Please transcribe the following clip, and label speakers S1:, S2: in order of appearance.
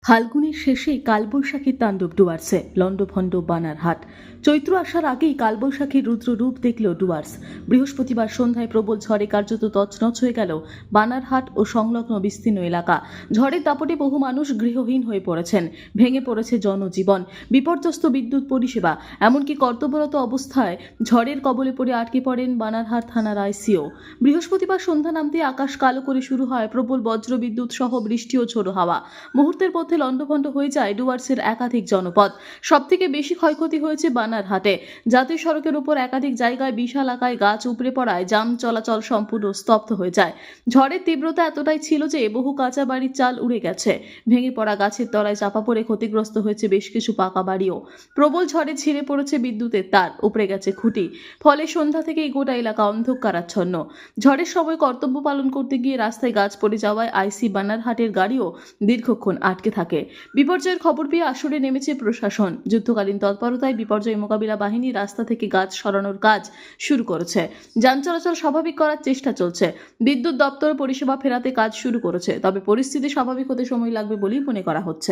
S1: ফাল্গুনের শেষেই কালবৈশাখীর তাণ্ডব ডুয়ার্সে লন্ডভন্ড বানারহাট। চৈত্র আসার আগেই কালবৈশাখীর রুদ্র রূপ দেখল ডুয়ার্স। বৃহস্পতিবার সন্ধ্যায় প্রবল ঝড়ে কার্যত তছনছ হয়ে গেল বানারহাট ও সংলগ্ন বিস্তীর্ণ এলাকা। ঝড়ের দাপটে বহু মানুষ গৃহহীন হয়ে পড়েছেন, ভেঙে পড়েছে জনজীবন, বিপর্যস্ত বিদ্যুৎ পরিষেবা, এমনকি কর্তব্যরত অবস্থায় ঝড়ের কবলে পড়ে আটকে পড়েন বানারহাট থানার আইসিও। বৃহস্পতিবার সন্ধ্যা নামতে আকাশ কালো করে শুরু হয় প্রবল বজ্রবিদ্যুৎ সহ বৃষ্টি ও ঝোড়ো হাওয়া। মুহূর্তের মধ্যে লন্ডভন্ড হয়ে যায় ডুয়ার্সের একাধিক জনপদ। সবথেকে বেশি ক্ষয়ক্ষতি হয়েছে বানারহাটে। জাতীয় সড়কের উপর একাধিক জায়গায় বিশাল আকারে গাছ উপড়ে পড়ায় যান চলাচল সম্পূর্ণ স্তব্ধ হয়ে যায়। ঝড়ের তীব্রতা এতটাই ছিল যে বহু কাঁচা বাড়ির চাল উড়ে গেছে। ভেঙে পড়া গাছের তলায় চাপা পড়ে ক্ষতিগ্রস্ত হয়েছে বেশ কিছু পাকা বাড়িও। প্রবল ঝড়ে ছিঁড়ে পড়েছে বিদ্যুতের তার, উপড়ে গেছে খুঁটি। ফলে সন্ধ্যা থেকেই গোটা এলাকা অন্ধকারাচ্ছন্ন। ঝড়ের সময় কর্তব্য পালন করতে গিয়ে রাস্তায় গাছ পড়ে যাওয়ায় আইসি বানারহাটের গাড়িও দীর্ঘক্ষণ আটকে থাকে। বিপর্যয়ের খবর পেয়ে আসরে নেমেছে প্রশাসন। যুদ্ধকালীন তৎপরতায় বিপর্যয় মোকাবিলা বাহিনী রাস্তা থেকে গাছ সরানোর কাজ শুরু করেছে। যান চলাচল স্বাভাবিক করার চেষ্টা চলছে। বিদ্যুৎ দপ্তর পরিষেবা ফেরাতে কাজ শুরু করেছে, তবে পরিস্থিতি স্বাভাবিক হতে সময় লাগবে বলেই মনে করা হচ্ছে।